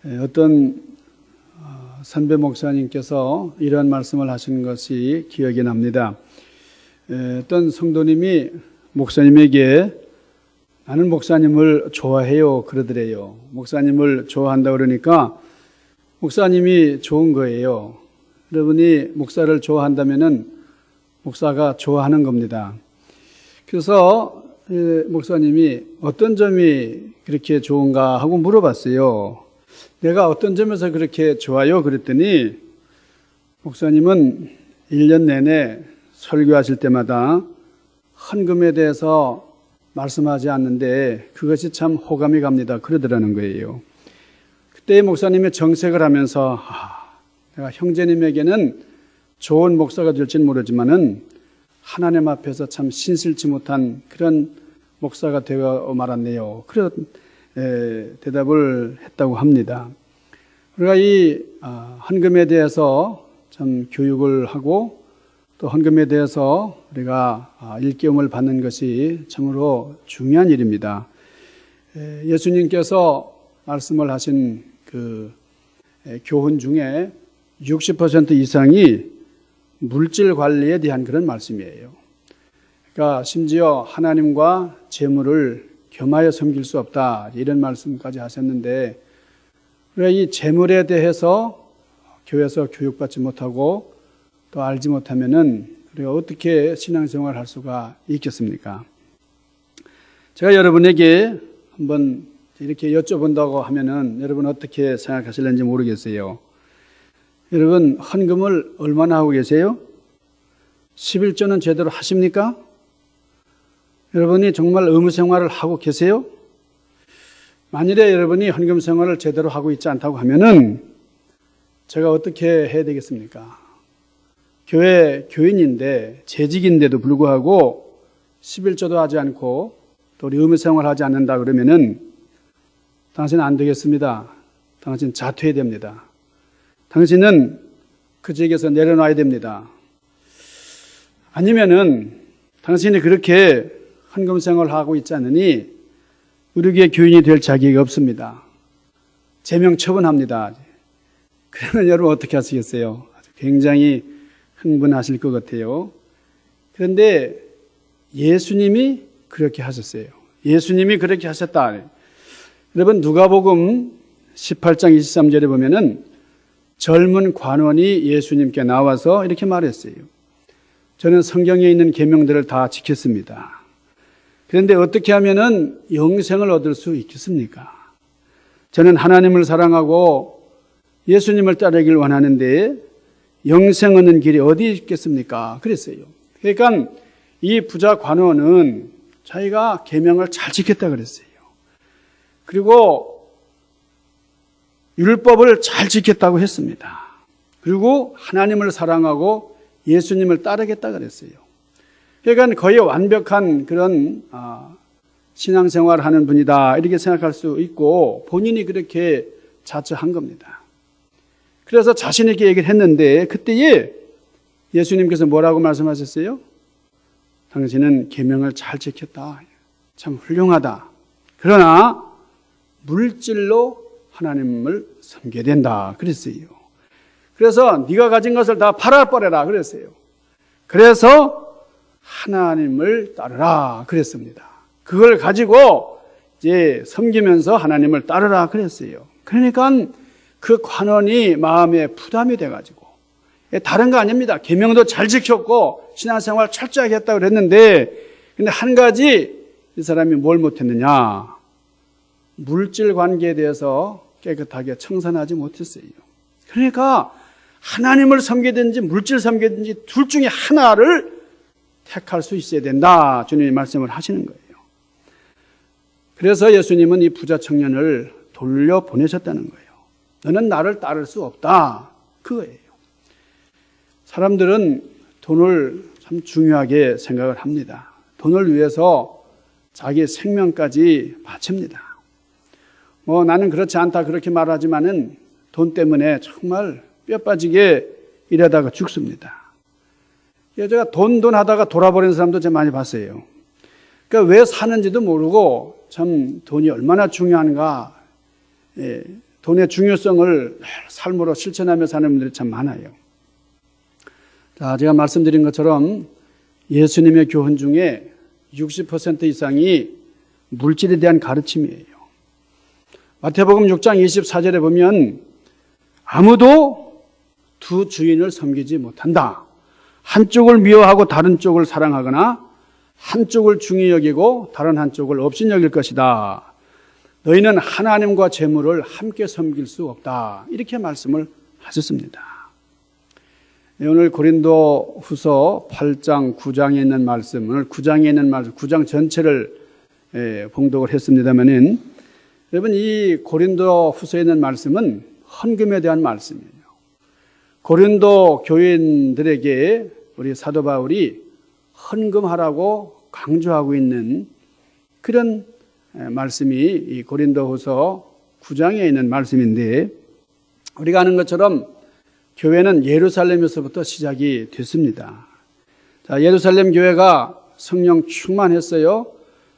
어떤 선배 목사님께서 이런 말씀을 하신 것이 기억이 납니다. 어떤 성도님이 목사님에게 나는 목사님을 좋아해요 그러더래요. 목사님을 좋아한다 그러니까 목사님이 좋은 거예요. 여러분이 목사를 좋아한다면은 목사가 좋아하는 겁니다. 그래서 목사님이 어떤 점이 그렇게 좋은가 하고 물어봤어요. 내가 어떤 점에서 그렇게 좋아요? 그랬더니 목사님은 1년 내내 설교하실 때마다 헌금에 대해서 말씀하지 않는데 그것이 참 호감이 갑니다. 그러더라는 거예요. 그때 목사님이 정색을 하면서 내가 형제님에게는 좋은 목사가 될지는 모르지만은 하나님 앞에서 참 신실치 못한 그런 목사가 되어 말았네요. 그런 대답을 했다고 합니다. 우리가 이 헌금에 대해서 참 교육을 하고 또 헌금에 대해서 우리가 일깨움을 받는 것이 참으로 중요한 일입니다. 예수님께서 말씀을 하신 그 교훈 중에 60% 이상이 물질 관리에 대한 그런 말씀이에요. 그러니까 심지어 하나님과 재물을 겸하여 섬길 수 없다 이런 말씀까지 하셨는데 우리가 이 재물에 대해서 교회에서 교육받지 못하고 또 알지 못하면은 우리가 어떻게 신앙생활을 할 수가 있겠습니까? 제가 여러분에게 한번 이렇게 여쭤본다고 하면은 여러분 어떻게 생각하실는지 모르겠어요. 여러분 헌금을 얼마나 하고 계세요? 11조는 제대로 하십니까? 여러분이 정말 의무 생활을 하고 계세요? 만일에 여러분이 헌금 생활을 제대로 하고 있지 않다고 하면은 제가 어떻게 해야 되겠습니까? 교회 교인인데 재직인데도 불구하고 11조도 하지 않고 또 우리 의무 생활을 하지 않는다 그러면은 당신은 안 되겠습니다. 당신 자퇴해야 됩니다. 당신은 그 직에서 내려놔야 됩니다. 아니면은 당신이 그렇게 헌금 생활을 하고 있지 않으니 우리 교회 교인이 될 자격이 없습니다. 제명 처분합니다. 그러면 여러분 어떻게 하시겠어요? 굉장히 흥분하실 것 같아요. 그런데 예수님이 그렇게 하셨어요. 예수님이 그렇게 하셨다. 여러분 누가복음 18장 23절에 보면은 젊은 관원이 예수님께 나와서 이렇게 말했어요. 저는 성경에 있는 계명들을 다 지켰습니다. 그런데 어떻게 하면은 영생을 얻을 수 있겠습니까? 저는 하나님을 사랑하고 예수님을 따르길 원하는데 영생 얻는 길이 어디 있겠습니까? 그랬어요. 그러니까 이 부자 관원은 자기가 계명을 잘 지켰다 그랬어요. 그리고 율법을 잘 지켰다고 했습니다. 그리고 하나님을 사랑하고 예수님을 따르겠다 그랬어요. 그러니까 거의 완벽한 그런 신앙생활을 하는 분이다 이렇게 생각할 수 있고 본인이 그렇게 자처한 겁니다. 그래서 자신 있게 얘기를 했는데 그때에 예수님께서 뭐라고 말씀하셨어요? 당신은 계명을 잘 지켰다. 참 훌륭하다. 그러나 물질로 하나님을 섬겨야 된다 그랬어요. 그래서 네가 가진 것을 다 팔아버려라 그랬어요. 그래서 하나님을 따르라 그랬습니다. 그걸 가지고 이제 섬기면서 하나님을 따르라 그랬어요. 그러니까 그 관원이 마음에 부담이 돼가지고 다른 거 아닙니다. 계명도 잘 지켰고 신앙생활 철저하게 했다고 그랬는데 근데 한 가지 이 사람이 뭘 못했느냐? 물질 관계에 대해서 깨끗하게 청산하지 못했어요. 그러니까 하나님을 섬기든지 물질 섬기든지 둘 중에 하나를 택할 수 있어야 된다. 주님이 말씀을 하시는 거예요. 그래서 예수님은 이 부자 청년을 돌려보내셨다는 거예요. 너는 나를 따를 수 없다. 그거예요. 사람들은 돈을 참 중요하게 생각을 합니다. 돈을 위해서 자기 생명까지 바칩니다. 나는 그렇지 않다 그렇게 말하지만은 돈 때문에 정말 뼈 빠지게 일하다가 죽습니다. 제가 돈 하다가 돌아버리는 사람도 제가 많이 봤어요. 그러니까 왜 사는지도 모르고 참 돈이 얼마나 중요한가 돈의 중요성을 삶으로 실천하며 사는 분들이 참 많아요. 자, 제가 말씀드린 것처럼 예수님의 교훈 중에 60% 이상이 물질에 대한 가르침이에요. 마태복음 6장 24절에 보면 아무도 두 주인을 섬기지 못한다. 한쪽을 미워하고 다른 쪽을 사랑하거나 한쪽을 중히 여기고 다른 한쪽을 업신여길 것이다. 너희는 하나님과 재물을 함께 섬길 수 없다. 이렇게 말씀을 하셨습니다. 오늘 고린도 후서 8장 9장에 있는 말씀, 오늘 9장에 있는 말씀, 9장 전체를 봉독을 했습니다만은 여러분 이 고린도 후서에 있는 말씀은 헌금에 대한 말씀이에요. 고린도 교인들에게 우리 사도 바울이 헌금하라고 강조하고 있는 그런 말씀이 이 고린도후서 9장에 있는 말씀인데 우리가 아는 것처럼 교회는 예루살렘에서부터 시작이 됐습니다. 자, 예루살렘 교회가 성령 충만했어요.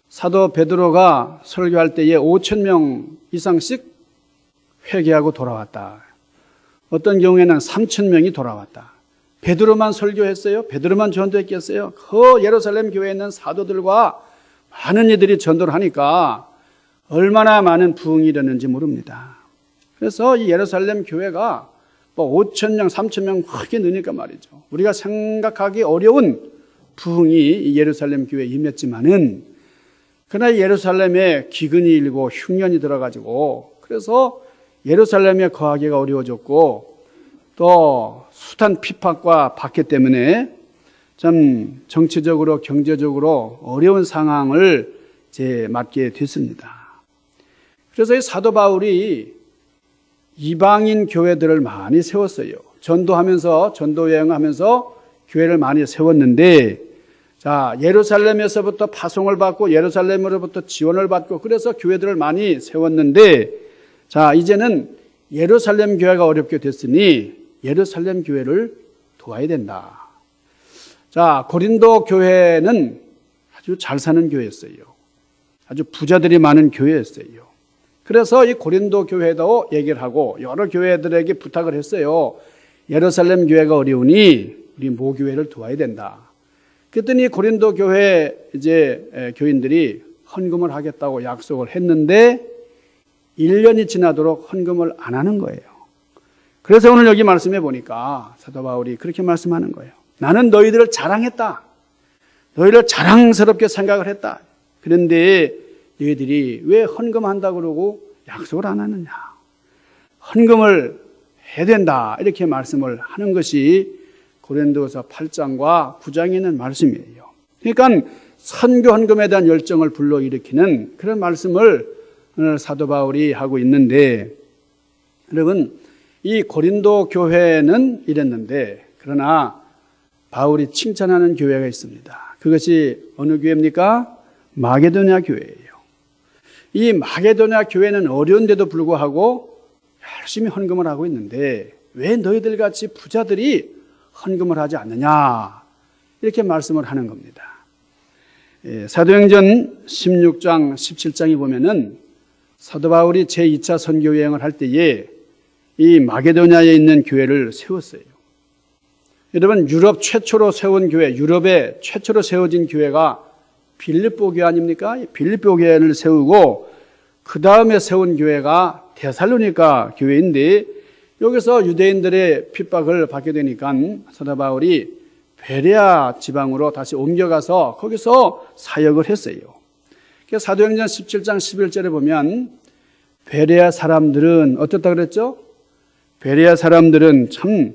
사도 베드로가 설교할 때에 5,000명 이상씩 회개하고 돌아왔다. 어떤 경우에는 3,000명이 돌아왔다. 베드로만 설교했어요? 베드로만 전도했겠어요? 그 예루살렘 교회에 있는 사도들과 많은 이들이 전도를 하니까 얼마나 많은 부흥이 일어났는지 모릅니다. 그래서 이 예루살렘 교회가 5,000명, 3,000명 크게 느니까 말이죠. 우리가 생각하기 어려운 부흥이 이 예루살렘 교회에 임했지만은 그러나 예루살렘에 기근이 일고 흉년이 들어가지고 그래서 예루살렘에 거하기가 어려워졌고 또 숱한 핍박과 박해 때문에 참 정치적으로 경제적으로 어려운 상황을 맞게 됐습니다. 그래서 이 사도 바울이 이방인 교회들을 많이 세웠어요. 전도하면서 전도 여행하면서 교회를 많이 세웠는데 자, 예루살렘에서부터 파송을 받고 예루살렘으로부터 지원을 받고 그래서 교회들을 많이 세웠는데 자, 이제는 예루살렘 교회가 어렵게 됐으니 예루살렘 교회를 도와야 된다. 자, 고린도 교회는 아주 잘 사는 교회였어요. 아주 부자들이 많은 교회였어요. 그래서 이 고린도 교회도 얘기를 하고 여러 교회들에게 부탁을 했어요. 예루살렘 교회가 어려우니 우리 모교회를 도와야 된다. 그랬더니 고린도 교회 교인들이 헌금을 하겠다고 약속을 했는데 1년이 지나도록 헌금을 안 하는 거예요. 그래서 오늘 여기 말씀해 보니까 사도 바울이 그렇게 말씀하는 거예요. 나는 너희들을 자랑했다. 너희를 자랑스럽게 생각을 했다. 그런데 너희들이 왜 헌금한다고 그러고 약속을 안 하느냐. 헌금을 해야 된다. 이렇게 말씀을 하는 것이 고린도서 8장과 9장에 있는 말씀이에요. 그러니까 선교 헌금에 대한 열정을 불러일으키는 그런 말씀을 오늘 사도 바울이 하고 있는데 여러분 이 고린도 교회는 이랬는데 그러나 바울이 칭찬하는 교회가 있습니다. 그것이 어느 교회입니까? 마게도냐 교회예요. 이 마게도냐 교회는 어려운데도 불구하고 열심히 헌금을 하고 있는데 왜 너희들 같이 부자들이 헌금을 하지 않느냐 이렇게 말씀을 하는 겁니다. 사도행전 16장 17장에 보면은 사도 바울이 제2차 선교 여행을 할 때에 이 마게도냐에 있는 교회를 세웠어요. 여러분 유럽 최초로 세운 교회, 유럽에 최초로 세워진 교회가 빌립보 교회 아닙니까? 빌립보 교회를 세우고 그 다음에 세운 교회가 데살로니가 교회인데 여기서 유대인들의 핍박을 받게 되니까 사도 바울이 베레아 지방으로 다시 옮겨가서 거기서 사역을 했어요. 사도행전 17장 11절에 보면 베레아 사람들은 어떻다 그랬죠? 베레아 사람들은 참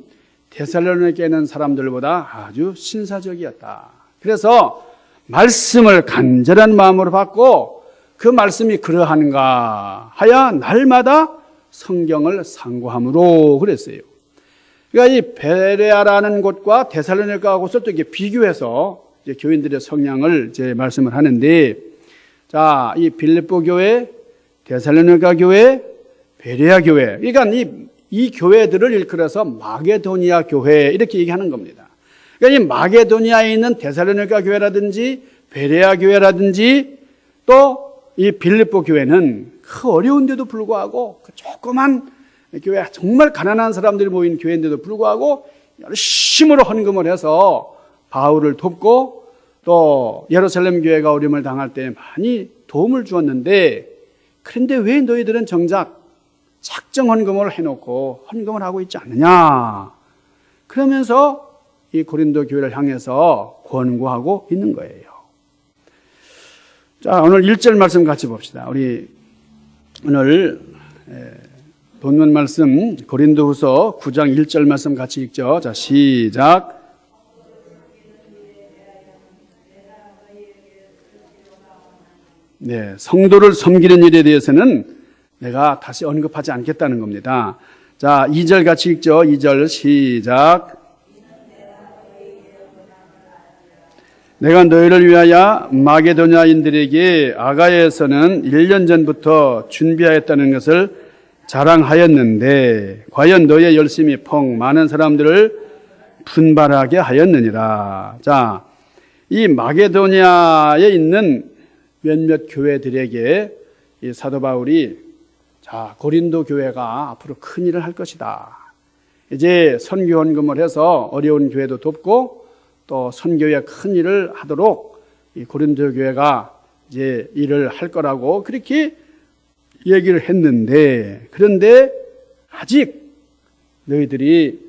데살로니가에 있는 사람들보다 아주 신사적이었다. 그래서 말씀을 간절한 마음으로 받고 그 말씀이 그러한가 하여 날마다 성경을 상고함으로 그랬어요. 그러니까 이 베레아라는 곳과 데살로니가 곳을 또 이렇게 비교해서 이제 교인들의 성향을 이제 말씀을 하는데 자, 이 빌립보 교회, 데살로니가 교회, 베레아 교회. 그러니까 이 교회들을 일컬어서 마게도니아 교회 이렇게 얘기하는 겁니다. 그러니까 이 마게도니아에 있는 데살로니가 교회라든지 베레아 교회라든지 또 이 빌립보 교회는 그 어려운데도 불구하고 그 조그만 교회, 정말 가난한 사람들이 모인 교회인데도 불구하고 열심으로 헌금을 해서 바울을 돕고 또 예루살렘 교회가 어려움을 당할 때 많이 도움을 주었는데, 그런데 왜 너희들은 정작 작정 헌금을 해놓고 헌금을 하고 있지 않느냐, 그러면서 이 고린도 교회를 향해서 권고하고 있는 거예요. 자, 오늘 1절 말씀 같이 봅시다. 우리 오늘 본문 말씀 고린도후서 9장 1절 말씀 같이 읽죠. 자, 시작. 네, 성도를 섬기는 일에 대해서는 내가 다시 언급하지 않겠다는 겁니다. 자, 2절 같이 읽죠. 2절 시작. 내가 너희를 위하여 마게도냐인들에게 아가야에서는 1년 전부터 준비하였다는 것을 자랑하였는데 과연 너희의 열심이 폭 많은 사람들을 분발하게 하였느니라. 자, 이 마게도냐에 있는 몇몇 교회들에게 이 사도 바울이, 자, 고린도 교회가 앞으로 큰 일을 할 것이다. 이제 선교 헌금을 해서 어려운 교회도 돕고 또 선교에 큰 일을 하도록 이 고린도 교회가 이제 일을 할 거라고 그렇게 얘기를 했는데, 그런데 아직 너희들이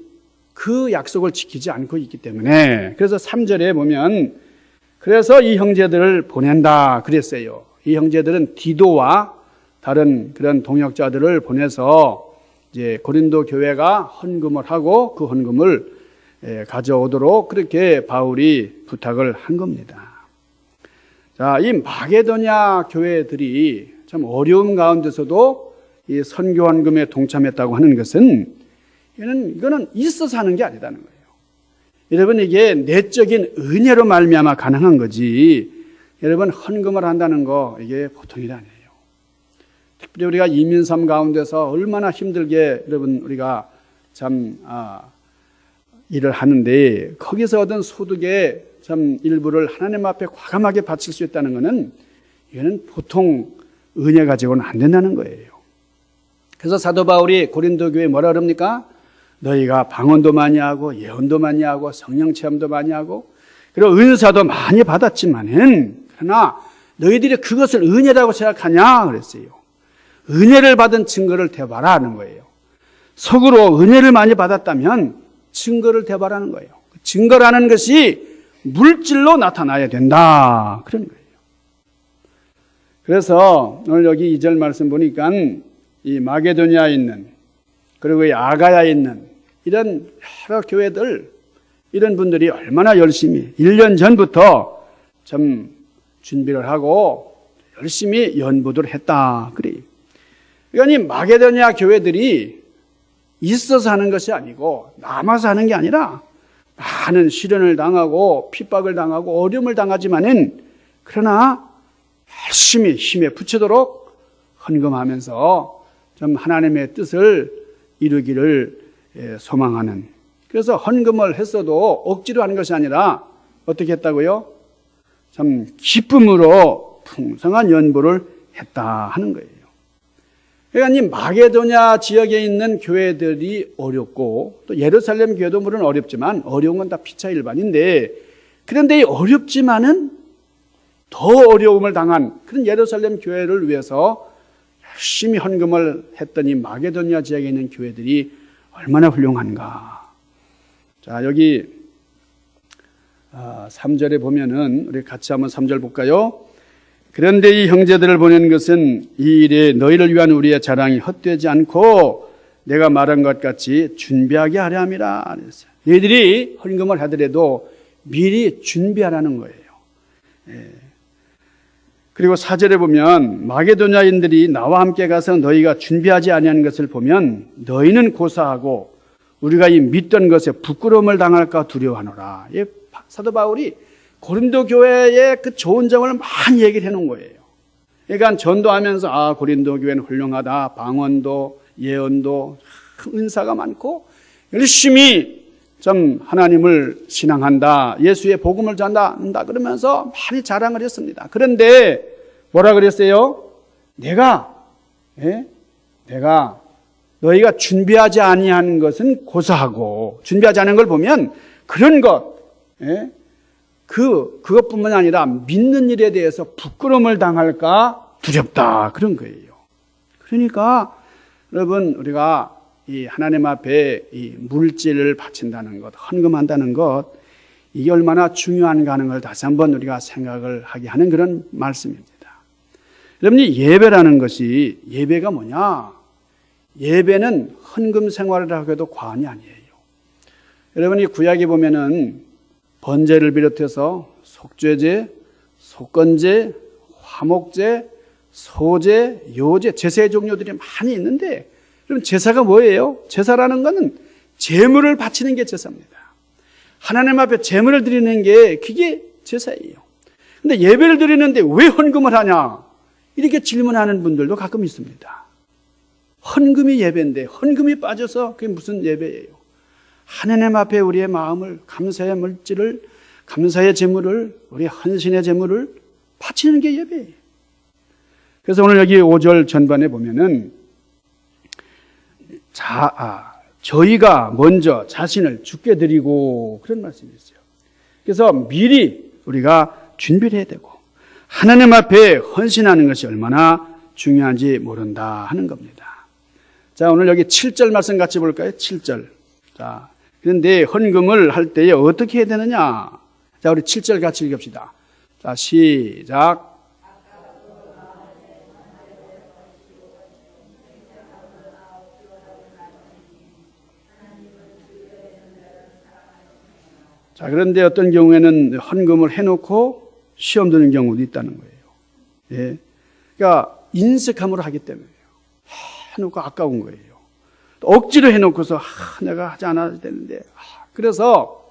그 약속을 지키지 않고 있기 때문에, 그래서 3절에 보면 그래서 이 형제들을 보낸다 그랬어요. 이 형제들은 디도와 다른 그런 동역자들을 보내서 이제 고린도 교회가 헌금을 하고 그 헌금을 가져오도록 그렇게 바울이 부탁을 한 겁니다. 자, 이 마게도냐 교회들이 참 어려움 가운데서도 이 선교 헌금에 동참했다고 하는 것은 이거는 있어서 하는 게 아니라는 거예요. 여러분, 이게 내적인 은혜로 말미암아 가능한 거지, 여러분 헌금을 한다는 거 이게 보통 일 아니에요. 특별히 우리가 이민삶 가운데서 얼마나 힘들게 여러분 우리가 참 일을 하는데 거기서 얻은 소득의 참 일부를 하나님 앞에 과감하게 바칠 수 있다는 것은 이거는 보통 은혜 가지고는 안 된다는 거예요. 그래서 사도 바울이 고린도 교회에 뭐라 그럽니까? 너희가 방언도 많이 하고 예언도 많이 하고 성령 체험도 많이 하고 그리고 은사도 많이 받았지만은, 그러나 너희들이 그것을 은혜라고 생각하냐 그랬어요. 은혜를 받은 증거를 대봐라 하는 거예요. 속으로 은혜를 많이 받았다면 증거를 대봐라는 거예요. 증거라는 것이 물질로 나타나야 된다, 그런 거예요. 그래서 오늘 여기 2절 말씀 보니까 이 마게도냐에 있는, 그리고 이 아가야에 있는 이런 여러 교회들, 이런 분들이 얼마나 열심히 1년 전부터 좀 준비를 하고 열심히 연부를 했다, 그래요. 그러니까 이 마게도냐 교회들이 있어서 하는 것이 아니고 남아서 하는 게 아니라 많은 시련을 당하고 핍박을 당하고 어려움을 당하지만은 그러나 열심히 힘에 붙이도록 헌금하면서 좀 하나님의 뜻을 이루기를 소망하는, 그래서 헌금을 했어도 억지로 하는 것이 아니라 어떻게 했다고요? 참 기쁨으로 풍성한 연보를 했다 하는 거예요. 그러니까 이 마게도냐 지역에 있는 교회들이 어렵고 또 예루살렘 교회도 물론 어렵지만 어려운 건 다 피차 일반인데, 그런데 이 어렵지만은 더 어려움을 당한 그런 예루살렘 교회를 위해서 열심히 헌금을 했던 이 마게도냐 지역에 있는 교회들이 얼마나 훌륭한가. 자, 여기 3절에 보면은 우리 같이 한번 3절 볼까요? 그런데 이 형제들을 보낸 것은 이 일에 너희를 위한 우리의 자랑이 헛되지 않고 내가 말한 것 같이 준비하게 하려 함이라. 너희들이 헌금을 하더라도 미리 준비하라는 거예요. 그리고 4절에 보면 마게도냐인들이 나와 함께 가서 너희가 준비하지 아니하는 것을 보면 너희는 고사하고 우리가 이 믿던 것에 부끄러움을 당할까 두려워하노라. 사도 바울이 고린도 교회의 그 좋은 점을 많이 얘기를 해놓은 거예요. 그러니까 전도하면서 고린도 교회는 훌륭하다. 방언도 예언도 은사가 많고 열심히 좀 하나님을 신앙한다. 예수의 복음을 전한다. 그러면서 많이 자랑을 했습니다. 그런데 뭐라 그랬어요? 내가 너희가 준비하지 아니하는 것은 고사하고, 준비하지 않은 걸 보면 그런 것, 그것뿐만 아니라 믿는 일에 대해서 부끄러움을 당할까 두렵다, 그런 거예요. 그러니까 여러분, 우리가 이 하나님 앞에 이 물질을 바친다는 것, 헌금한다는 것, 이게 얼마나 중요한가 하는 걸 다시 한번 우리가 생각을 하게 하는 그런 말씀입니다. 여러분이 예배라는 것이, 예배가 뭐냐? 예배는 헌금 생활을 하고 해도 과언이 아니에요. 여러분이 구약에 보면은 번제를 비롯해서 속죄제, 속건제, 화목제, 소제, 요제, 제사의 종류들이 많이 있는데, 그럼 제사가 뭐예요? 제사라는 것은 제물을 바치는 게 제사입니다. 하나님 앞에 제물을 드리는 게 그게 제사예요. 근데 예배를 드리는데 왜 헌금을 하냐? 이렇게 질문하는 분들도 가끔 있습니다. 헌금이 예배인데 헌금이 빠져서 그게 무슨 예배예요? 하나님 앞에 우리의 마음을, 감사의 물질을, 감사의 제물을, 우리 헌신의 제물을 바치는 게 예배예요. 그래서 오늘 여기 5절 전반에 보면은 저희가 먼저 자신을 주께 드리고, 그런 말씀이 있어요. 그래서 미리 우리가 준비를 해야 되고, 하나님 앞에 헌신하는 것이 얼마나 중요한지 모른다 하는 겁니다. 자, 오늘 여기 7절 말씀 같이 볼까요? 7절. 자, 그런데 헌금을 할 때에 어떻게 해야 되느냐? 자, 우리 7절 같이 읽읍시다. 자, 시작. 자, 그런데 어떤 경우에는 헌금을 해놓고 시험 드는 경우도 있다는 거예요. 예. 그러니까 인색함으로 하기 때문에요. 해놓고 아까운 거예요. 또 억지로 해놓고서 내가 하지 않아야 되는데. 그래서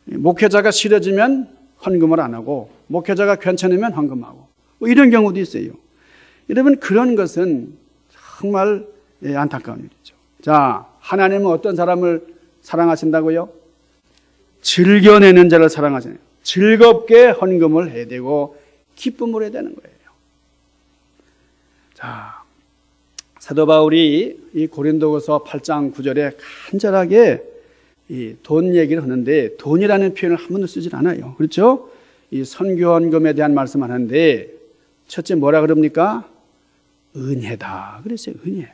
목회자가 싫어지면 헌금을 안 하고, 목회자가 괜찮으면 헌금하고, 뭐 이런 경우도 있어요. 여러분, 그런 것은 정말 안타까운 일이죠. 자, 하나님은 어떤 사람을 사랑하신다고요? 즐겨내는 자를 사랑하시네요. 즐겁게 헌금을 해야 되고 기쁨을 해야 되는 거예요. 자, 사도 바울이 이 고린도후서 8장 9절에 간절하게 이 돈 얘기를 하는데, 돈이라는 표현을 한 번도 쓰질 않아요. 그렇죠? 이 선교 헌금에 대한 말씀을 하는데, 첫째 뭐라 그럽니까? 은혜다 그랬어요. 은혜.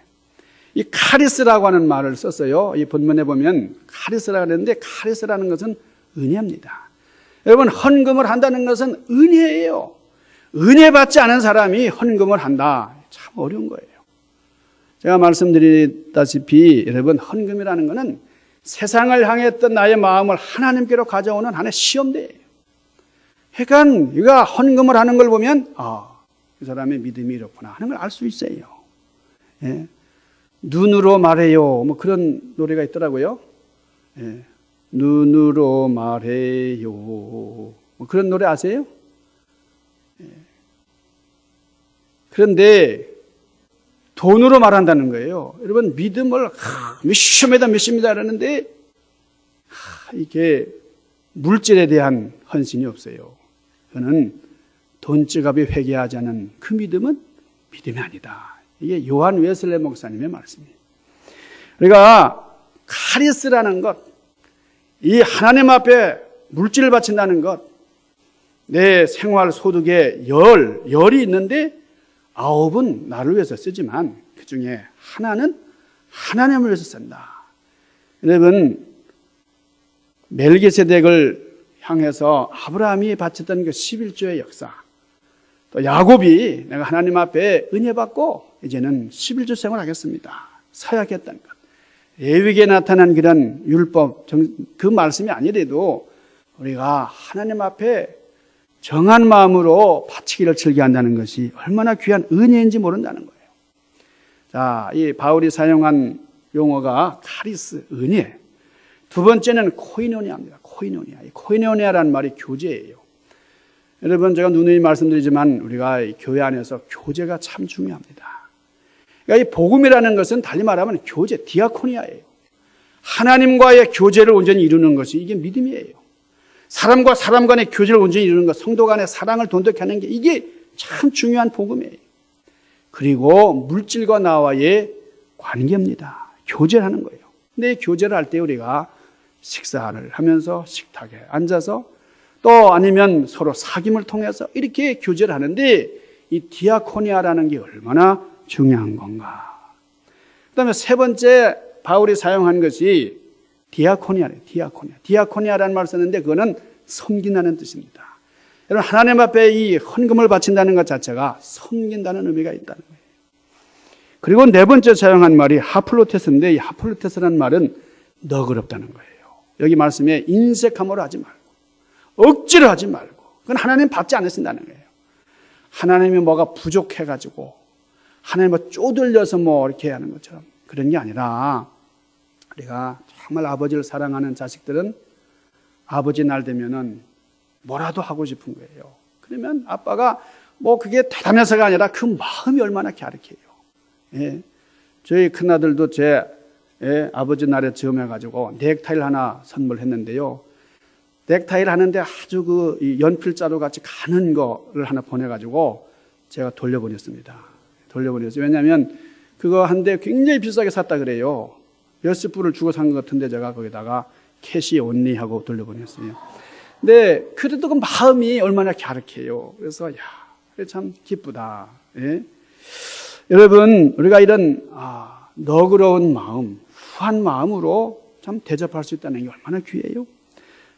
이 카리스라고 하는 말을 썼어요. 이 본문에 보면 카리스라고 하는데, 카리스라는 것은 은혜입니다. 여러분, 헌금을 한다는 것은 은혜예요. 은혜 받지 않은 사람이 헌금을 한다. 참 어려운 거예요. 제가 말씀드렸다시피 여러분, 헌금이라는 것은 세상을 향했던 나의 마음을 하나님께로 가져오는 하나의 시험대예요. 그러니까 우리가 헌금을 하는 걸 보면 그 사람의 믿음이 이렇구나 하는 걸 알 수 있어요. 예. 눈으로 말해요. 뭐 그런 노래가 있더라고요. 예. 눈으로 말해요. 뭐 그런 노래 아세요? 예. 그런데 돈으로 말한다는 거예요. 여러분, 믿음을 몇십이다 그러는데 이게 물질에 대한 헌신이 없어요. 그는 돈지갑이 회개하지 않은 그 믿음은 믿음이 아니다. 이게 요한 웨슬레 목사님의 말씀이에요. 우리가 카리스라는 것, 이 하나님 앞에 물질을 바친다는 것, 내 생활 소득에 열이 있는데 9은 나를 위해서 쓰지만 그 중에 하나는 하나님을 위해서 쓴다. 여러분, 멜기세덱을 향해서 아브라함이 바쳤던 그 11조의 역사, 또 야곱이 내가 하나님 앞에 은혜 받고 이제는 11조 생활하겠습니다. 서약했다는 것. 레위기에 나타난 그런 율법, 그 말씀이 아니래도 우리가 하나님 앞에 정한 마음으로 바치기를 즐겨한다는 것이 얼마나 귀한 은혜인지 모른다는 거예요. 자, 이 바울이 사용한 용어가 카리스, 은혜. 두 번째는 코이노니아입니다. 코이노니아. 이 코이노니아라는 말이 교제예요. 여러분, 제가 누누이 말씀드리지만 우리가 교회 안에서 교제가 참 중요합니다. 그러니까 이 복음이라는 것은 달리 말하면 교제, 디아코니아예요. 하나님과의 교제를 온전히 이루는 것이 이게 믿음이에요. 사람과 사람 간의 교제를 온전히 이루는 것, 성도 간의 사랑을 돈독히 하는 게 이게 참 중요한 복음이에요. 그리고 물질과 나와의 관계입니다. 교제를 하는 거예요. 근데 교제를 할 때 우리가 식사를 하면서 식탁에 앉아서 또 아니면 서로 사귐을 통해서 이렇게 교제를 하는데 이 디아코니아라는 게 얼마나 중요한 건가. 그 다음에 세 번째 바울이 사용한 것이 디아코니아래요. 디아코니아라는 말을 썼는데 그거는 섬긴다는 뜻입니다. 여러분 하나님 앞에 이 헌금을 바친다는 것 자체가 섬긴다는 의미가 있다는 거예요. 그리고 네 번째 사용한 말이 하플로테스인데 이 하플로테스라는 말은 너그럽다는 거예요. 여기 말씀에 인색함으로 하지 말고 억지로 하지 말고 그건 하나님 받지 않으신다는 거예요. 하나님이 뭐가 부족해가지고 하나님을 쪼들려서 뭐 이렇게 하는 것처럼 그런 게 아니라 우리가 정말 아버지를 사랑하는 자식들은 아버지 날 되면은 뭐라도 하고 싶은 거예요. 그러면 아빠가 뭐 그게 대단해서가 아니라 그 마음이 얼마나 갸륵해요. 예. 저희 큰아들도 제 아버지 날에 즈음해가지고 넥타이를 하나 선물했는데요. 넥타이를 하는데 아주 그 연필자루 같이 가는 거를 하나 보내가지고 제가 돌려보냈습니다. 돌려보냈어요. 왜냐하면 그거 한데 굉장히 비싸게 샀다 그래요. 몇십 불을 주고 산 것 같은데 제가 거기다가 캐시 온리 하고 돌려보냈어요. 근데 그래도 그 마음이 얼마나 갸륵해요. 그래서 참 기쁘다. 예? 여러분 우리가 이런 너그러운 마음, 후한 마음으로 참 대접할 수 있다는 게 얼마나 귀해요.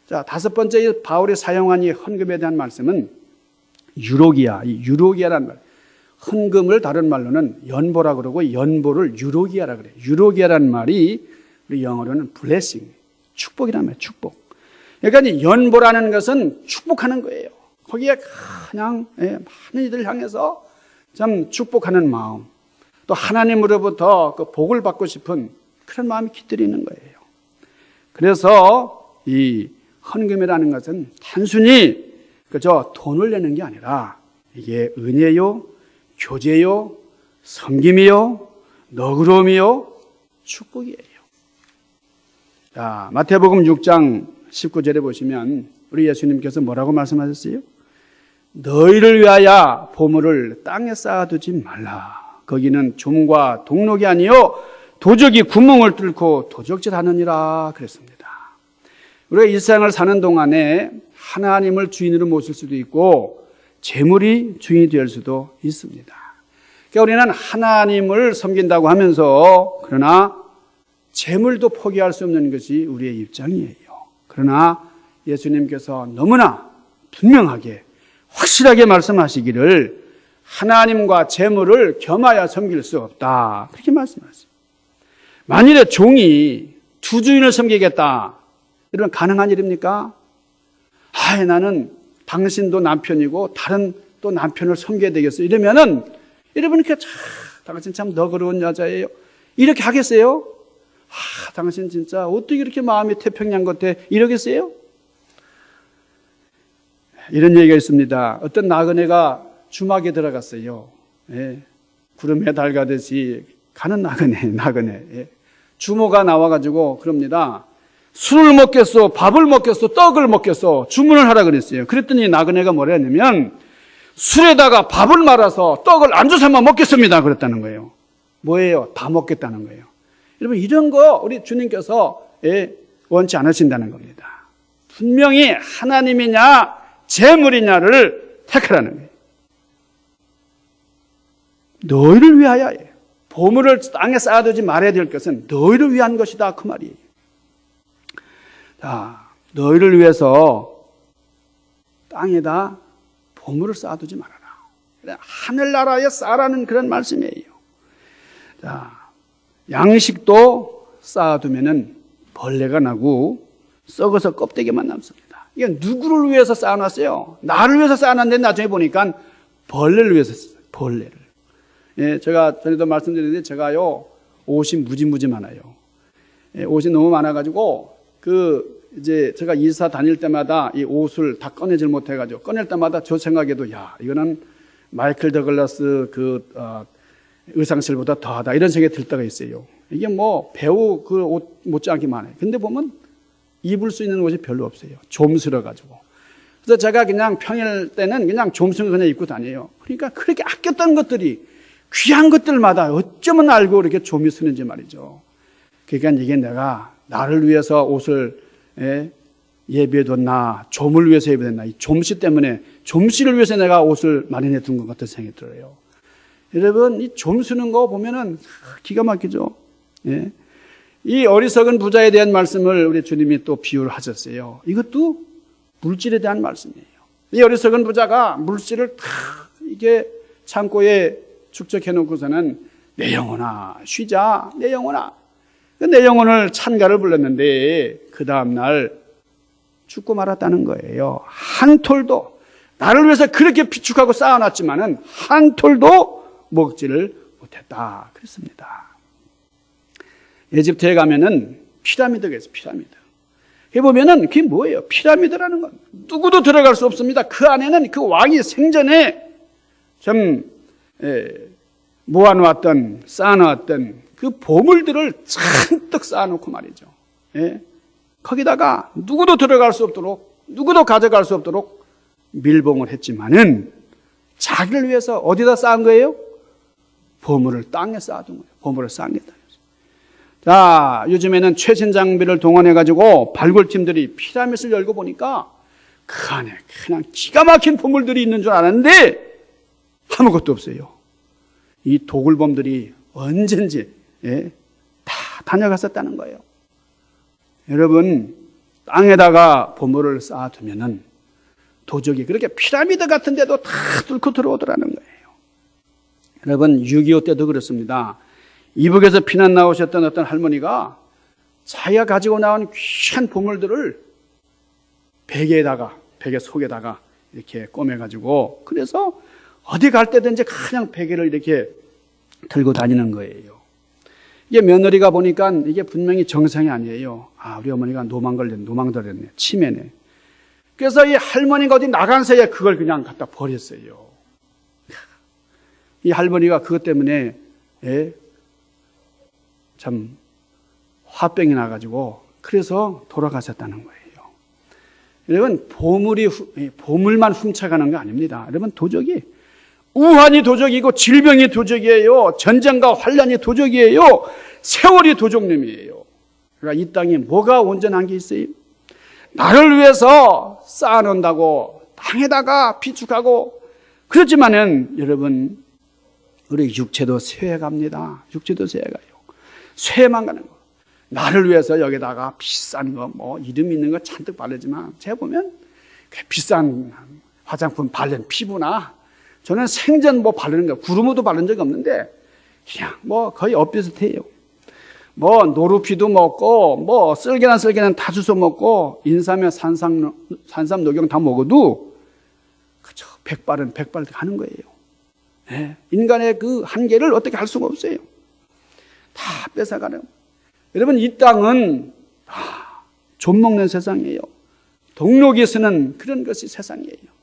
자, 다섯 번째 바울이 사용한 이 헌금에 대한 말씀은 유로기아, 이 유로기아라는 말. 헌금을 다른 말로는 연보라 그러고 연보를 유로기아라 그래요. 유로기아라는 말이 우리 영어로는 blessing, 축복이라는 말이에요. 축복. 그러니까 이 연보라는 것은 축복하는 거예요. 거기에 그냥 많은 이들을 향해서 참 축복하는 마음, 또 하나님으로부터 그 복을 받고 싶은 그런 마음이 깃들이는 거예요. 그래서 이 헌금이라는 것은 단순히 그저 돈을 내는 게 아니라 이게 은혜요, 교제요, 섬김이요, 너그러움이요, 축복이에요. 자, 마태복음 6장 19절에 보시면 우리 예수님께서 뭐라고 말씀하셨어요? 너희를 위하여 보물을 땅에 쌓아두지 말라. 거기는 좀과 동록이 아니요 도적이 구멍을 뚫고 도적질하느니라 그랬습니다. 우리가 이 세상을 사는 동안에 하나님을 주인으로 모실 수도 있고 재물이 주인이 될 수도 있습니다. 그러니까 우리는 하나님을 섬긴다고 하면서 그러나 재물도 포기할 수 없는 것이 우리의 입장이에요. 그러나 예수님께서 너무나 분명하게 확실하게 말씀하시기를 하나님과 재물을 겸하여 섬길 수 없다. 그렇게 말씀하세요. 만일에 종이 두 주인을 섬기겠다. 이러면 가능한 일입니까? 나는 당신도 남편이고 다른 또 남편을 섬겨야 되겠어. 이러면은 여러분 이렇게 당신 참 너그러운 여자예요. 이렇게 하겠어요? 당신 진짜 어떻게 이렇게 마음이 태평양 같아? 이러겠어요? 이런 얘기가 있습니다. 어떤 나그네가 주막에 들어갔어요. 예. 구름에 달가듯이 가는 나그네. 예. 주모가 나와가지고 그럽니다. 술을 먹겠소, 밥을 먹겠소, 떡을 먹겠소, 주문을 하라 그랬어요. 그랬더니 나그네가 뭐라 했냐면 술에다가 밥을 말아서 떡을 안주 삼아 먹겠습니다. 그랬다는 거예요. 뭐예요? 다 먹겠다는 거예요. 여러분 이런 거 우리 주님께서 원치 않으신다는 겁니다. 분명히 하나님이냐 재물이냐를 택하라는 거예요. 너희를 위하여예요. 보물을 땅에 쌓아두지 말아야 될 것은 너희를 위한 것이다 그 말이에요. 자, 너희를 위해서 땅에다 보물을 쌓아두지 말아라. 하늘나라에 쌓아라는 그런 말씀이에요. 자, 양식도 쌓아두면은 벌레가 나고 썩어서 껍데기만 남습니다. 이게 누구를 위해서 쌓아놨어요? 나를 위해서 쌓아놨는데 나중에 보니까 벌레를 위해서 썼어요. 벌레를. 예, 제가 전에도 말씀드렸는데 제가요 옷이 무지 많아요. 예, 옷이 너무 많아가지고 이제 제가 이사 다닐 때마다 이 옷을 다 꺼내질 못해가지고 꺼낼 때마다 저 생각에도 이거는 마이클 더글라스 의상실보다 더하다 이런 생각이 들 때가 있어요. 이게 뭐 배우 그 옷 못지않게 많아요. 근데 보면 입을 수 있는 옷이 별로 없어요. 좀스러가지고. 그래서 제가 그냥 평일 때는 그냥 좀승을 그냥 입고 다녀요. 그러니까 그렇게 아꼈던 것들이 귀한 것들마다 어쩌면 알고 이렇게 좀이 쓰는지 말이죠. 그러니까 이게 내가 나를 위해서 옷을 예비해뒀나, 좀을 위해서 예비해뒀나, 이 좀씨 때문에, 좀씨를 위해서 내가 옷을 마련해 둔 것 같은 생각이 들어요. 여러분, 이 좀 쓰는 거 보면은 기가 막히죠. 예. 이 어리석은 부자에 대한 말씀을 우리 주님이 또 비유를 하셨어요. 이것도 물질에 대한 말씀이에요. 이 어리석은 부자가 물질을 다 이게 창고에 축적해 놓고서는 내 영혼아, 쉬자, 내 영혼아. 내 영혼을 찬가를 불렀는데 그 다음날 죽고 말았다는 거예요. 한 톨도, 나를 위해서 그렇게 비축하고 쌓아놨지만은 한 톨도 먹지를 못했다. 그랬습니다. 에집트에 가면은 피라미드가 있어요. 피라미드. 여기 보면은 그게 뭐예요? 피라미드라는 건 누구도 들어갈 수 없습니다. 그 안에는 그 왕이 생전에 좀 모아놓았던, 쌓아놓았던 그 보물들을 잔뜩 쌓아놓고 말이죠. 예? 거기다가 누구도 들어갈 수 없도록, 누구도 가져갈 수 없도록 밀봉을 했지만은 자기를 위해서 어디다 쌓은 거예요? 보물을 땅에 쌓아둔 거예요. 보물을 쌓은 게 땅이었어요. 자, 요즘에는 최신 장비를 동원해가지고 발굴팀들이 피라미드를 열고 보니까 그 안에 그냥 기가 막힌 보물들이 있는 줄 알았는데 아무것도 없어요. 이 도굴범들이 언젠지 다 다녀갔었다는 거예요. 여러분, 땅에다가 보물을 쌓아두면은 도적이 그렇게 피라미드 같은 데도 다 뚫고 들어오더라는 거예요. 여러분, 6.25 때도 그렇습니다. 이북에서 피난 나오셨던 어떤 할머니가 자기가 가지고 나온 귀한 보물들을 베개 속에다가 이렇게 꼬매가지고, 그래서 어디 갈 때든지 그냥 베개를 이렇게 들고 다니는 거예요. 이게 며느리가 보니까 이게 분명히 정상이 아니에요. 아, 우리 어머니가 노망 들었네. 치매네. 그래서 이 할머니가 어디 나간 새에 그걸 그냥 갖다 버렸어요. 이 할머니가 그것 때문에 참 화병이 나가지고 그래서 돌아가셨다는 거예요. 여러분, 보물만 훔쳐가는 거 아닙니다. 여러분, 도적이 우환이 도적이고 질병이 도적이에요. 전쟁과 환란이 도적이에요. 세월이 도적놈이에요. 그러니까 이 땅에 뭐가 온전한 게 있어요? 나를 위해서 쌓아놓는다고 땅에다가 비축하고 그렇지만은 여러분, 우리 육체도 쇠해갑니다. 육체도 쇠해가요. 쇠만 가는 거. 나를 위해서 여기다가 비싼 거, 뭐 이름 있는 거 잔뜩 바르지만 제가 보면 비싼 화장품 바른 피부나 저는 생전 뭐 바르는 거, 구르모도 바른 적이 없는데 그냥 뭐 거의 엇비슷해요. 뭐 노루피도 먹고 뭐 쓸개난 다 주워 먹고 인삼에 산삼 녹용 다 먹어도 그저 백발은 백발 하는 거예요. 네. 인간의 그 한계를 어떻게 할 수가 없어요. 다 뺏어가는. 여러분, 이 땅은 좀 먹는 세상이에요. 동록이 쓰는 그런 것이 세상이에요.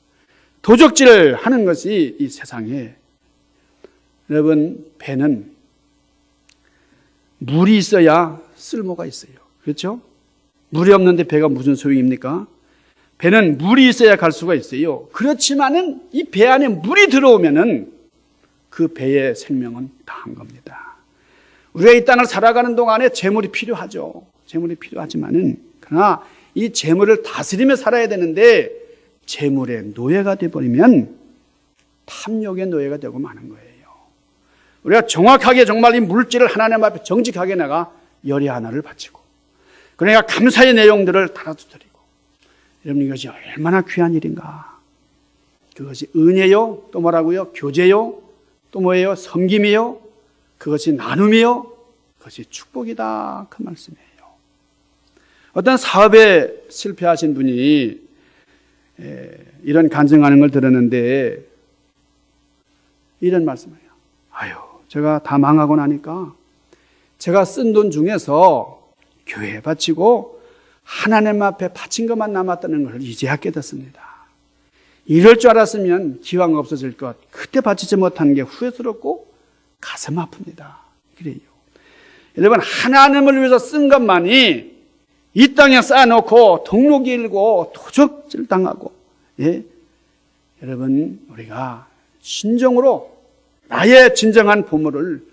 도적질 하는 것이 이 세상에. 여러분, 배는 물이 있어야 쓸모가 있어요. 그렇죠? 물이 없는데 배가 무슨 소용입니까? 배는 물이 있어야 갈 수가 있어요. 그렇지만은 이 배 안에 물이 들어오면은 그 배의 생명은 다한 겁니다. 우리가 이 땅을 살아가는 동안에 재물이 필요하죠. 재물이 필요하지만은 그러나 이 재물을 다스리며 살아야 되는데 재물의 노예가 되어버리면 탐욕의 노예가 되고 마는 거예요. 우리가 정확하게 정말 이 물질을 하나님 앞에 정직하게 내가 열의 하나를 바치고 그러니까 감사의 내용들을 달아드리고 여러분, 이것이 얼마나 귀한 일인가. 그것이 은혜요, 또 뭐라고요? 교제요, 또 뭐예요? 섬김이요, 그것이 나눔이요, 그것이 축복이다. 그 말씀이에요. 어떤 사업에 실패하신 분이 이런 간증하는 걸 들었는데 이런 말씀이에요. 아유, 제가 다 망하고 나니까 제가 쓴 돈 중에서 교회에 바치고 하나님 앞에 바친 것만 남았다는 걸 이제야 깨닫습니다. 이럴 줄 알았으면 기왕 없어질 것 그때 바치지 못하는 게 후회스럽고 가슴 아픕니다. 그래요. 여러분, 하나님을 위해서 쓴 것만이 이 땅에 쌓아놓고 동록이 일고 도적질 당하고 예? 여러분, 우리가 진정으로 나의 진정한 보물을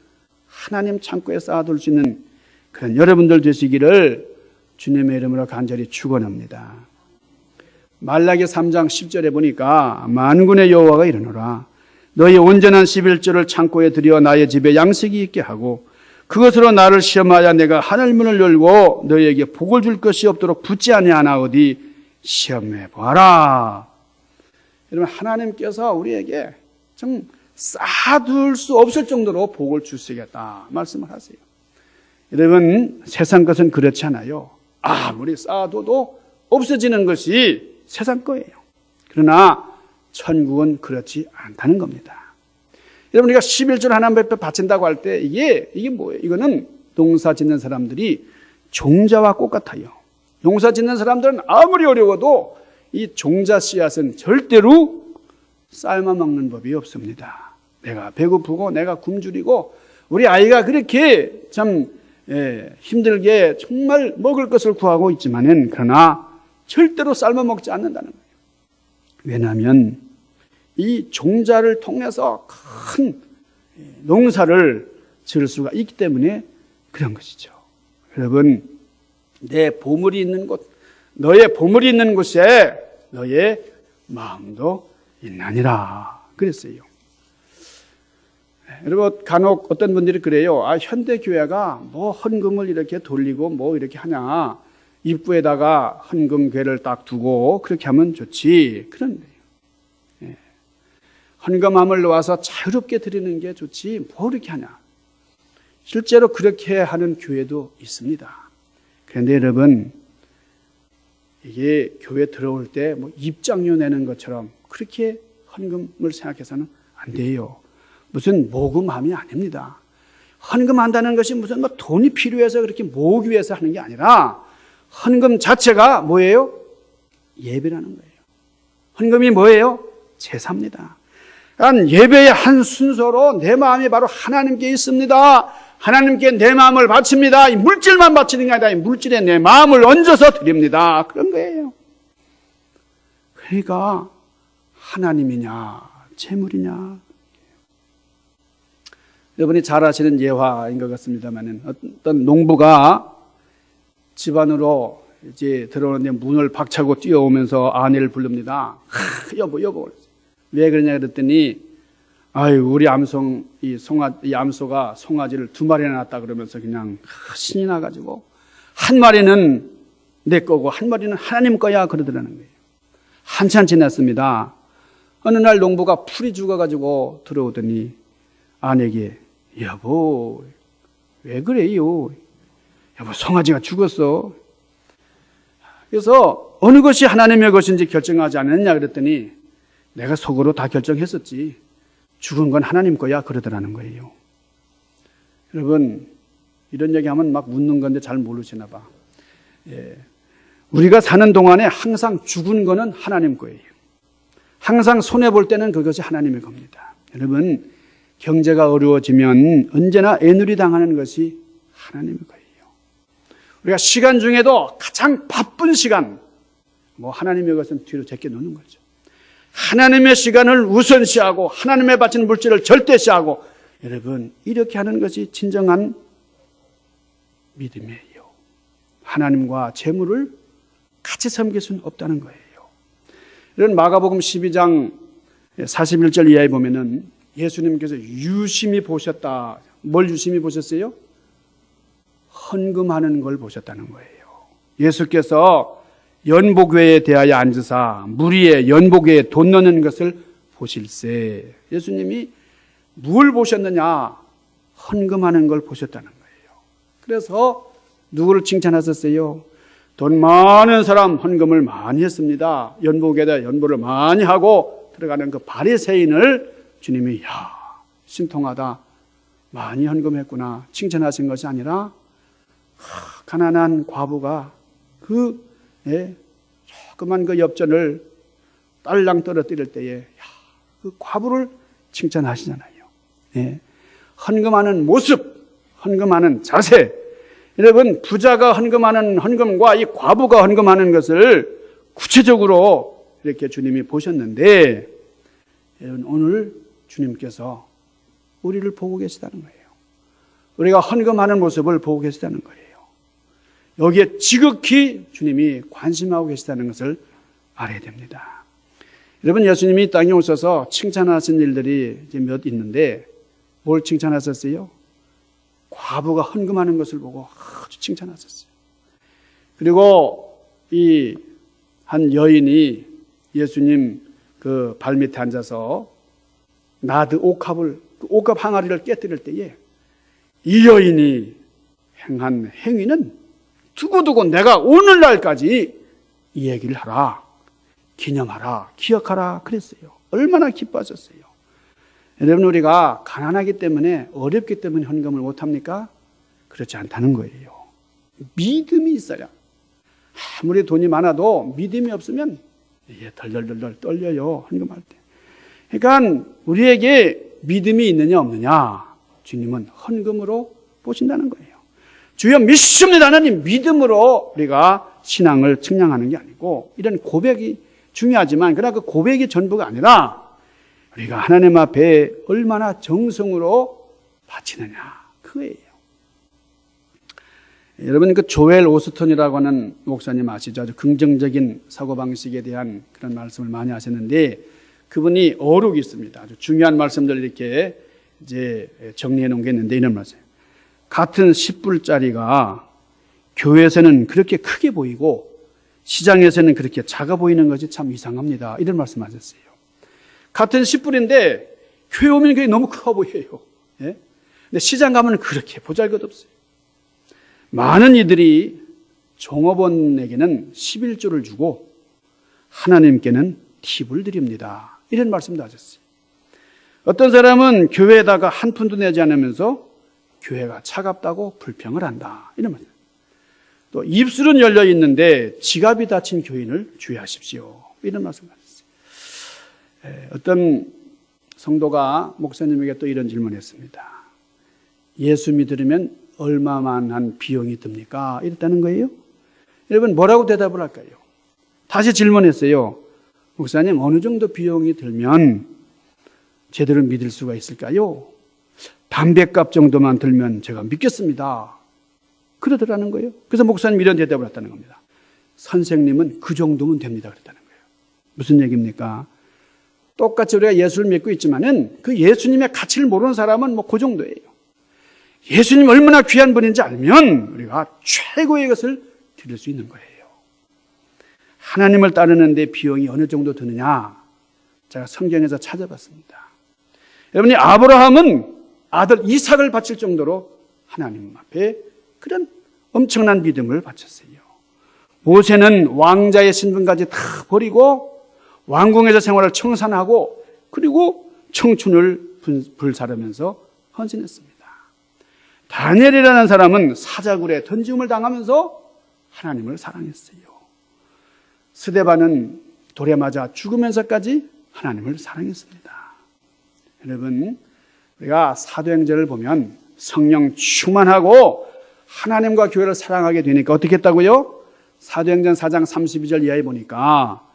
하나님 창고에 쌓아둘 수 있는 그런 여러분들 되시기를 주님의 이름으로 간절히 축원합니다. 말라기 3장 10절에 보니까 만군의 여호와가 이르노라. 너희 온전한 11조를 창고에 들여 나의 집에 양식이 있게 하고 그것으로 나를 시험하여 내가 하늘 문을 열고 너희에게 복을 줄 것이 없도록 붙지 아니하나오디 시험해 보아라. 여러분, 하나님께서 우리에게 좀 쌓아둘 수 없을 정도로 복을 주시겠다 말씀을 하세요. 여러분, 세상 것은 그렇지 않아요. 아무리 쌓아둬도 없어지는 것이 세상 거예요. 그러나 천국은 그렇지 않다는 겁니다. 여러분, 우리가 11조를 하나님 앞에 바친다고 할 때 이게 뭐예요? 이거는 농사 짓는 사람들이 종자와 꽃 같아요. 농사 짓는 사람들은 아무리 어려워도 이 종자 씨앗은 절대로 삶아 먹는 법이 없습니다. 내가 배고프고 내가 굶주리고 우리 아이가 그렇게 참 힘들게 정말 먹을 것을 구하고 있지만은 그러나 절대로 삶아 먹지 않는다는 거예요. 왜냐하면 이 종자를 통해서 큰 농사를 지을 수가 있기 때문에 그런 것이죠. 여러분, 내 보물이 있는 곳, 너의 보물이 있는 곳에 너의 마음도 있나니라 그랬어요. 여러분, 간혹 어떤 분들이 그래요. 현대교회가 뭐 헌금을 이렇게 돌리고 뭐 이렇게 하냐. 입구에다가 헌금괴를 딱 두고 그렇게 하면 좋지. 그런데요. 헌금함을 놓아서 자유롭게 드리는 게 좋지. 뭐 이렇게 하냐. 실제로 그렇게 하는 교회도 있습니다. 그런데 여러분, 이게 교회 들어올 때 뭐 입장료 내는 것처럼 그렇게 헌금을 생각해서는 안 돼요. 무슨 모금함이 아닙니다. 헌금한다는 것이 무슨 뭐 돈이 필요해서 그렇게 모으기 위해서 하는 게 아니라 헌금 자체가 뭐예요? 예배라는 거예요. 헌금이 뭐예요? 제사입니다. 그러니까 예배의 한 순서로 내 마음이 바로 하나님께 있습니다. 하나님께 내 마음을 바칩니다. 이 물질만 바치는 게 아니라 이 물질에 내 마음을 얹어서 드립니다. 그런 거예요. 그러니까 하나님이냐 재물이냐. 여러분이 잘 아시는 예화인 것 같습니다만 어떤 농부가 집안으로 이제 들어오는데 문을 박차고 뛰어오면서 아내를 부릅니다. 여보. 왜 그러냐 그랬더니 우리 암송 이 암소가 송아지를 2마리나 낳았다 그러면서 그냥 신이 나가지고 한 마리는 내 거고 한 마리는 하나님 거야 그러더라는 거예요. 한참 지났습니다. 어느 날 농부가 풀이 죽어가지고 들어오더니 아내에게 여보 왜 그래요? 여보 송아지가 죽었어. 그래서 어느 것이 하나님의 것인지 결정하지 않았냐 그랬더니 내가 속으로 다 결정했었지. 죽은 건 하나님 거야 그러더라는 거예요. 여러분 이런 얘기하면 막 웃는 건데 잘 모르시나 봐. 우리가 사는 동안에 항상 죽은 거는 하나님 거예요. 항상 손해볼 때는 그것이 하나님의 겁니다. 여러분 경제가 어려워지면 언제나 애누리 당하는 것이 하나님의 거예요. 우리가 시간 중에도 가장 바쁜 시간 하나님의 것은 뒤로 제껴놓는 거죠. 하나님의 시간을 우선시하고 하나님의 바친 물질을 절대시하고 여러분 이렇게 하는 것이 진정한 믿음이에요. 하나님과 재물을 같이 섬길 수는 없다는 거예요. 이런 마가복음 12장 41절 이하에 보면은 예수님께서 유심히 보셨다. 뭘 유심히 보셨어요? 헌금하는 걸 보셨다는 거예요. 예수께서 연복궤에 대하여 앉으사 무리의 연복궤에 돈 넣는 것을 보실세. 예수님이 뭘 보셨느냐? 헌금하는 걸 보셨다는 거예요. 그래서 누구를 칭찬하셨어요? 돈 많은 사람 헌금을 많이 했습니다. 연복에다 연보를 많이 하고 들어가는 그 바리새인을 주님이 신통하다. 많이 헌금했구나. 칭찬하신 것이 아니라 가난한 과부가 조그만 그 엽전을 딸랑 떨어뜨릴 때에 그 과부를 칭찬하시잖아요. 헌금하는 모습, 헌금하는 자세. 여러분 부자가 헌금하는 헌금과 이 과부가 헌금하는 것을 구체적으로 이렇게 주님이 보셨는데, 여러분, 오늘 주님께서 우리를 보고 계시다는 거예요. 우리가 헌금하는 모습을 보고 계시다는 거예요. 여기에 지극히 주님이 관심하고 계시다는 것을 알아야 됩니다. 여러분, 예수님이 땅에 오셔서 칭찬하신 일들이 이제 몇 있는데, 뭘 칭찬하셨어요? 과부가 헌금하는 것을 보고 아주 칭찬하셨어요. 그리고 이 한 여인이 예수님 그 발밑에 앉아서 나드 옥합을, 그 옥합 항아리를 깨뜨릴 때에 이 여인이 행한 행위는 두고두고 내가 오늘날까지 이 얘기를 하라, 기념하라, 기억하라 그랬어요. 얼마나 기뻐하셨어요. 여러분, 우리가 가난하기 때문에, 어렵기 때문에 헌금을 못합니까? 그렇지 않다는 거예요. 믿음이 있어야. 아무리 돈이 많아도 믿음이 없으면 덜덜덜 떨려요, 헌금할 때. 그러니까 우리에게 믿음이 있느냐 없느냐, 주님은 헌금으로 보신다는 거예요. 주여 믿습니다 하나님, 믿음으로 우리가 신앙을 측량하는 게 아니고, 이런 고백이 중요하지만 그러나 그 고백이 전부가 아니라 우리가 하나님 앞에 얼마나 정성으로 바치느냐, 그거예요. 여러분, 그 조엘 오스턴이라고 하는 목사님 아시죠? 아주 긍정적인 사고방식에 대한 그런 말씀을 많이 하셨는데, 그분이 어록이 있습니다. 아주 중요한 말씀들 이렇게 이제 정리해 놓은 게 있는데, 이런 말씀. 같은 10불짜리가 교회에서는 그렇게 크게 보이고 시장에서는 그렇게 작아 보이는 것이 참 이상합니다. 이런 말씀 하셨어요. 같은 10불인데 교회 오면 그게 너무 커 보여요. 예? 근데 시장 가면 그렇게 보잘것없어요. 많은 이들이 종업원에게는 11조를 주고 하나님께는 팁을 드립니다. 이런 말씀도 하셨어요. 어떤 사람은 교회에다가 한 푼도 내지 않으면서 교회가 차갑다고 불평을 한다, 이런 말. 또 입술은 열려 있는데 지갑이 닫힌 교인을 주의하십시오, 이런 말씀을 하셨어요. 어떤 성도가 목사님에게 또 이런 질문을 했습니다. 예수 믿으려면 얼마만한 비용이 듭니까? 이랬다는 거예요. 여러분, 뭐라고 대답을 할까요? 다시 질문했어요. 목사님, 어느 정도 비용이 들면 제대로 믿을 수가 있을까요? 담배값 정도만 들면 제가 믿겠습니다, 그러더라는 거예요. 그래서 목사님 이런 대답을 했다는 겁니다. 선생님은 그 정도면 됩니다, 그랬다는 거예요. 무슨 얘기입니까? 똑같이 우리가 예수를 믿고 있지만은 그 예수님의 가치를 모르는 사람은 뭐 그 정도예요. 예수님 얼마나 귀한 분인지 알면 우리가 최고의 것을 드릴 수 있는 거예요. 하나님을 따르는데 비용이 어느 정도 드느냐, 제가 성경에서 찾아봤습니다. 여러분이 아브라함은 아들 이삭을 바칠 정도로 하나님 앞에 그런 엄청난 믿음을 바쳤어요. 모세는 왕자의 신분까지 다 버리고 왕궁에서 생활을 청산하고 그리고 청춘을 불사르면서 헌신했습니다. 다니엘이라는 사람은 사자굴에 던짐을 당하면서 하나님을 사랑했어요. 스데반은 돌에 맞아 죽으면서까지 하나님을 사랑했습니다. 여러분, 우리가 사도행전을 보면 성령 충만하고 하나님과 교회를 사랑하게 되니까 어떻게 했다고요? 사도행전 4장 32절 이하에 보니까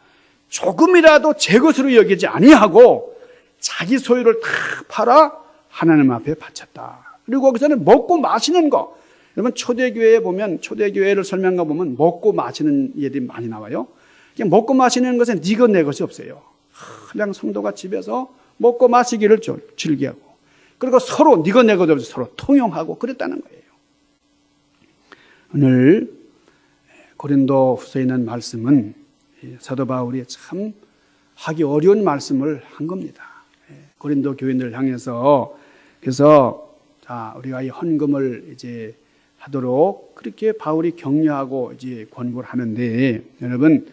조금이라도 제 것으로 여기지 아니하고 자기 소유를 다 팔아 하나님 앞에 바쳤다. 그리고 거기서는 먹고 마시는 거, 여러분 초대교회에 보면, 초대교회를 설명가 보면 먹고 마시는 예들이 많이 나와요. 그냥 먹고 마시는 것은 네 것 내 것이 없어요. 그냥 성도가 집에서 먹고 마시기를 즐기하고, 그리고 서로 네 것 내 것 없이 서로 통용하고 그랬다는 거예요. 오늘 고린도 후서에 있는 말씀은 사도 바울이 참 하기 어려운 말씀을 한 겁니다. 고린도 교인들을 향해서. 그래서 우리가 이 헌금을 이제 하도록 그렇게 바울이 격려하고 이제 권고를 하는데, 여러분,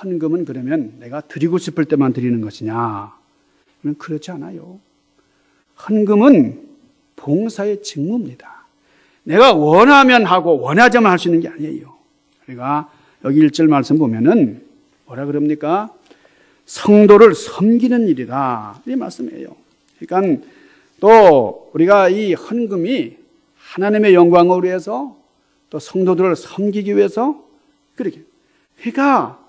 헌금은 그러면 내가 드리고 싶을 때만 드리는 것이냐? 그렇지 않아요. 헌금은 봉사의 직무입니다. 내가 원하면 하고 원하자면 할 수 있는 게 아니에요. 우리가 여기 1절 말씀 보면은 뭐라 그럽니까? 성도를 섬기는 일이다, 이 말씀이에요. 그러니까 또 우리가 이 헌금이 하나님의 영광을 위해서 또 성도들을 섬기기 위해서 그렇게, 그러니까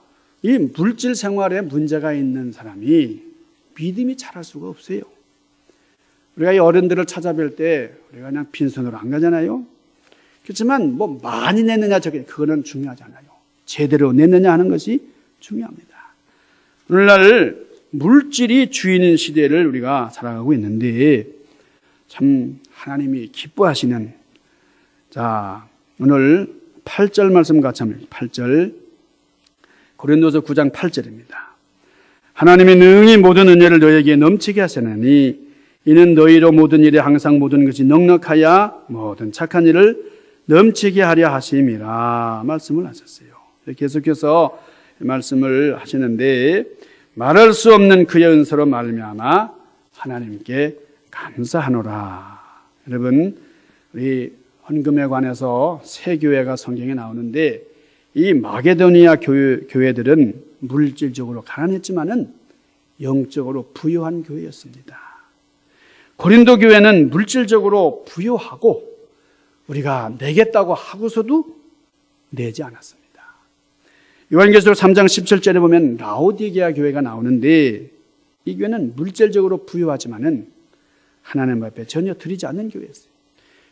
이 물질 생활에 문제가 있는 사람이 믿음이 자랄 수가 없어요. 우리가 이 어른들을 찾아뵐 때 우리가 그냥 빈손으로 안 가잖아요. 그렇지만 뭐 많이 냈느냐 그거는 중요하지 않아요. 제대로 냈느냐 하는 것이 중요합니다. 오늘날 물질이 주인인 시대를 우리가 살아가고 있는데 참 하나님이 기뻐하시는, 자, 오늘 8절 말씀 같이 합니다. 8절, 고린도서 9장 8절입니다. 하나님이 능히 모든 은혜를 너에게 넘치게 하시나니 이는 너희로 모든 일에 항상 모든 것이 넉넉하여 모든 착한 일을 넘치게 하려 하심이라 말씀을 하셨어요. 계속해서 말씀을 하시는데 말할 수 없는 그의 은사로 말미암아 하나님께 감사하노라. 여러분, 우리 헌금에 관해서 세 교회가 성경에 나오는데 이 마게도니아 교회들은 물질적으로 가난했지만은 영적으로 부유한 교회였습니다. 고린도 교회는 물질적으로 부유하고 우리가 내겠다고 하고서도 내지 않았습니다. 요한계시록 3장 17절에 보면 라오디게아 교회가 나오는데 이 교회는 물질적으로 부유하지만은 하나님 앞에 전혀 드리지 않는 교회였어요.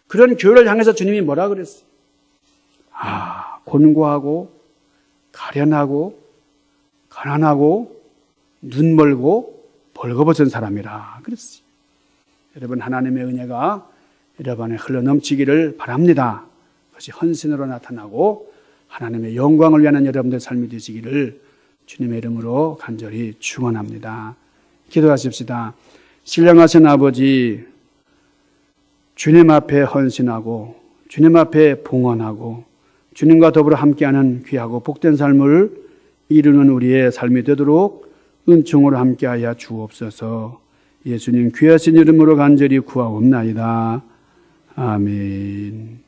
그런 교회를 향해서 주님이 뭐라 그랬어요? 곤고하고 가련하고 가난하고 눈멀고 벌거벗은 사람이라 그랬어요. 여러분, 하나님의 은혜가 여러분에 흘러넘치기를 바랍니다. 그것이 헌신으로 나타나고 하나님의 영광을 위하는 여러분들의 삶이 되시기를 주님의 이름으로 간절히 축원합니다. 기도하십시다. 신령하신 아버지, 주님 앞에 헌신하고 주님 앞에 봉헌하고 주님과 더불어 함께하는 귀하고 복된 삶을 이루는 우리의 삶이 되도록 은총으로 함께하여 주옵소서. 예수님 귀하신 이름으로 간절히 구하옵나이다. 아멘.